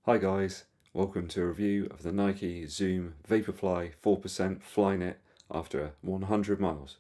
Hi guys, welcome to a review of the Nike Zoom Vaporfly 4% Flyknit after 100 miles.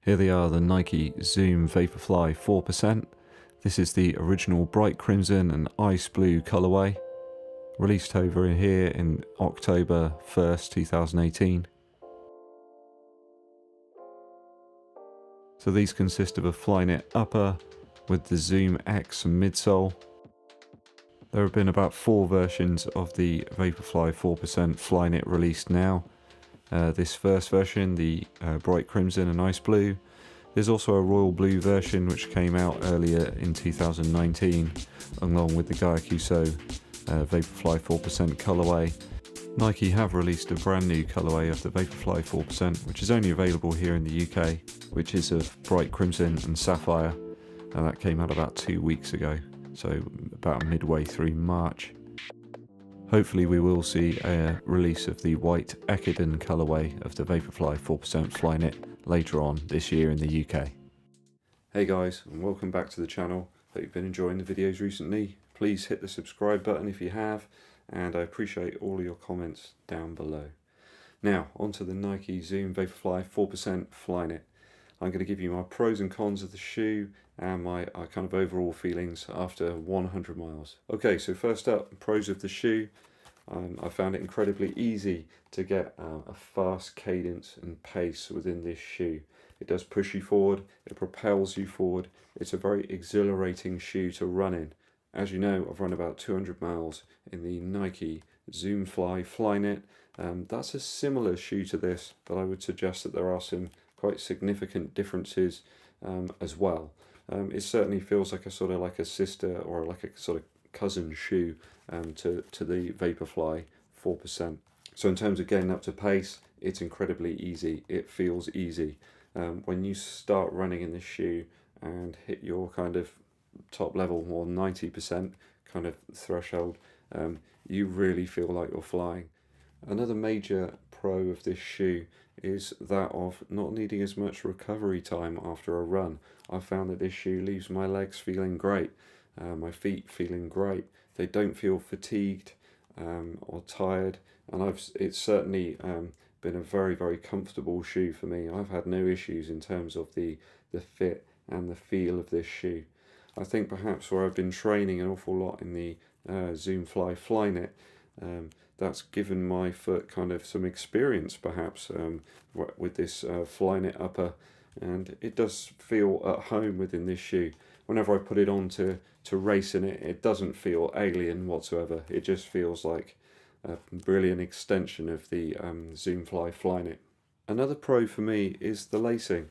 Here they are, the Nike Zoom Vaporfly 4%. This is the original bright crimson and ice blue colorway, released over here in October 1st, 2018. So these consist of a Flyknit upper with the Zoom X midsole. There have been about 4 versions of the Vaporfly 4% Flyknit released now. This first version, the bright crimson and ice blue. There's also a royal blue version which came out earlier in 2019 along with the Outsole Vaporfly 4% colorway. Nike have released a brand new colorway of the Vaporfly 4% which is only available here in the UK, which is of bright crimson and sapphire, and that came out about 2 weeks ago, so about midway through March. Hopefully we will see a release of the white Echidna colorway of the Vaporfly 4% Flyknit later on this year in the UK. Hey guys, and welcome back to the channel. Hope you've been enjoying the videos recently. Please hit the subscribe button if you have, and I appreciate all of your comments down below. Now, onto the Nike Zoom Vaporfly 4% Flyknit. I'm going to give you my pros and cons of the shoe and my kind of overall feelings after 100 miles. Okay, so first up, pros of the shoe. I found it incredibly easy to get a fast cadence and pace within this shoe. It does push you forward, it propels you forward. It's a very exhilarating shoe to run in. As you know, I've run about 200 miles in the Nike Zoom Flyknit. That's a similar shoe to this, but I would suggest that there are some quite significant differences as well. It certainly feels like a sort of like a sister or like a sort of cousin shoe to the Vaporfly 4%. So in terms of getting up to pace, it's incredibly easy. It feels easy. When you start running in this shoe and hit your kind of top level or 90% kind of threshold, you really feel like you're flying. Another major pro of this shoe is that of not needing as much recovery time after a run. I found that this shoe leaves my legs feeling great, my feet feeling great. They don't feel fatigued or tired, and it's certainly been a very comfortable shoe for me. I've had no issues in terms of the fit and the feel of this shoe. I think perhaps where I've been training an awful lot in the Zoom Flyknit, that's given my foot kind of some experience perhaps with this Flyknit upper, and it does feel at home within this shoe. Whenever I put it on to race in it, it doesn't feel alien whatsoever. It just feels like a brilliant extension of the Zoom Flyknit. Another pro for me is the lacing.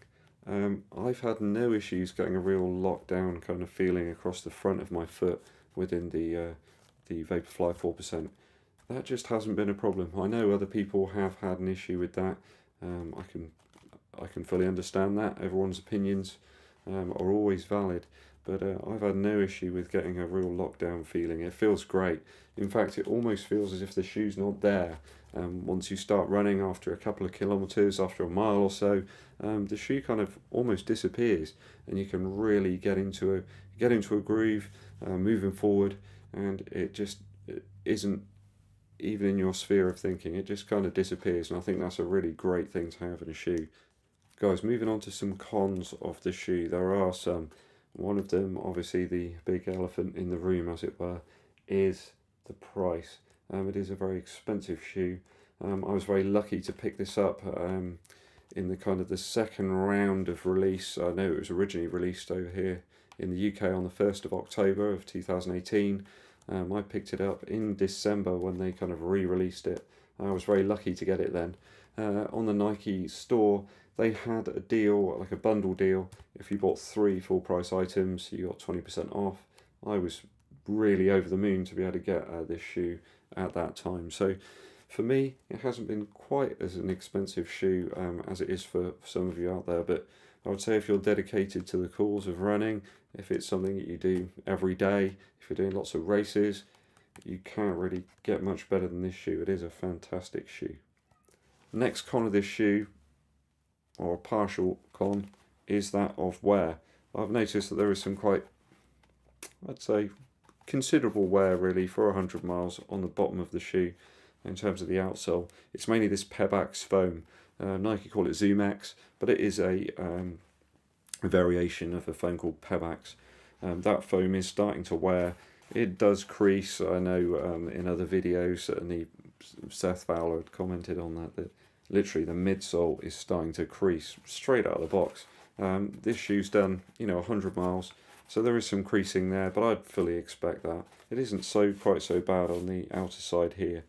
I've had no issues getting a real lockdown kind of feeling across the front of my foot within the Vaporfly 4%. That just hasn't been a problem. I know other people have had an issue with that. I can fully understand that. Everyone's opinions are always valid, but I've had no issue with getting a real lockdown feeling. It feels great. In fact, it almost feels as if the shoe's not there. Once you start running after a couple of kilometers, after a mile or so, the shoe kind of almost disappears, and you can really get into a groove moving forward, and it isn't even in your sphere of thinking. It just kind of disappears, and I think that's a really great thing to have in a shoe. Guys, moving on to some cons of the shoe. There are some. One of them, obviously the big elephant in the room as it were, is the price. It is a very expensive shoe. I was very lucky to pick this up in the kind of the second round of release. I know it was originally released over here in the UK on the 1st of October of 2018. I picked it up in December when they kind of re-released it. I was very lucky to get it then. On the Nike store, they had a deal, like a bundle deal. If you bought 3 full price items, you got 20% off. I was really over the moon to be able to get this shoe at that time. So for me, it hasn't been quite as an expensive shoe as it is for some of you out there, but I would say if you're dedicated to the cause of running, if it's something that you do every day, if you're doing lots of races, you can't really get much better than this shoe. It is a fantastic shoe. Next con of this shoe, or a partial con, is that of wear. I've noticed that there is some quite, I'd say, considerable wear really for 100 miles on the bottom of the shoe in terms of the outsole. It's mainly this Pebax foam. Nike call it Zoom X, but it is a variation of a foam called Pebax. That foam is starting to wear. It does crease. I know in other videos, certainly Seth Fowler had commented on that literally the midsole is starting to crease straight out of the box. This shoe's done, 100 miles, so there is some creasing there, but I'd fully expect that. It isn't quite so bad on the outer side here,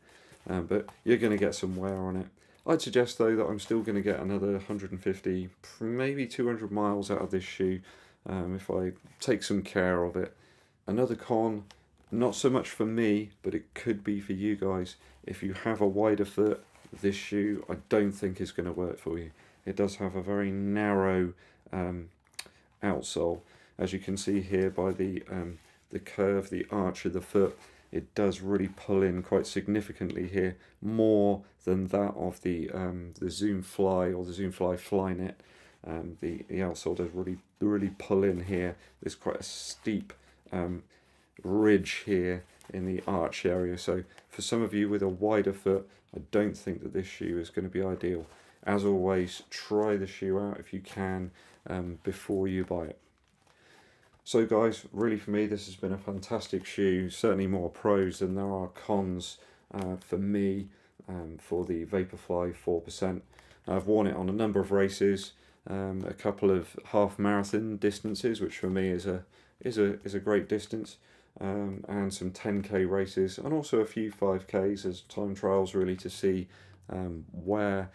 but you're going to get some wear on it. I'd suggest though that I'm still going to get another 150, maybe 200 miles out of this shoe if I take some care of it. Another con, not so much for me, but it could be for you guys. If you have a wider foot, this shoe I don't think is going to work for you. It does have a very narrow outsole, as you can see here by the curve, the arch of the foot. It does really pull in quite significantly here, more than that of the Zoom Fly or the Zoom Fly Flyknit. The outsole does really pull in here. There's quite a steep ridge here in the arch area, so for some of you with a wider foot, I don't think that this shoe is going to be ideal. As always, try the shoe out if you can before you buy it. So guys, really for me this has been a fantastic shoe, certainly more pros than there are cons for me for the Vaporfly 4%. I've worn it on a number of races, a couple of half marathon distances, which for me is a great distance, and some 10k races, and also a few 5ks as time trials, really to see where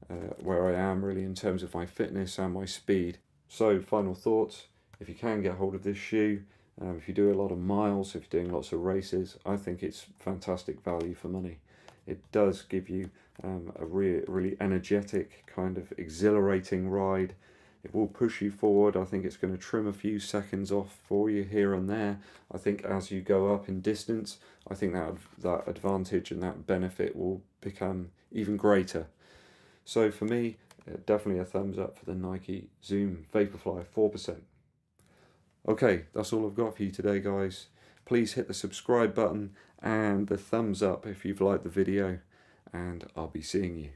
I am really in terms of my fitness and my speed. So final thoughts, if you can get hold of this shoe, if you do a lot of miles, if you're doing lots of races, I think it's fantastic value for money. It does give you a really energetic, kind of exhilarating ride. It will push you forward. I think it's going to trim a few seconds off for you here and there. I think as you go up in distance, I think that advantage and that benefit will become even greater. So for me, definitely a thumbs up for the Nike Zoom Vaporfly 4%. Okay, that's all I've got for you today, guys. Please hit the subscribe button and the thumbs up if you've liked the video, and I'll be seeing you.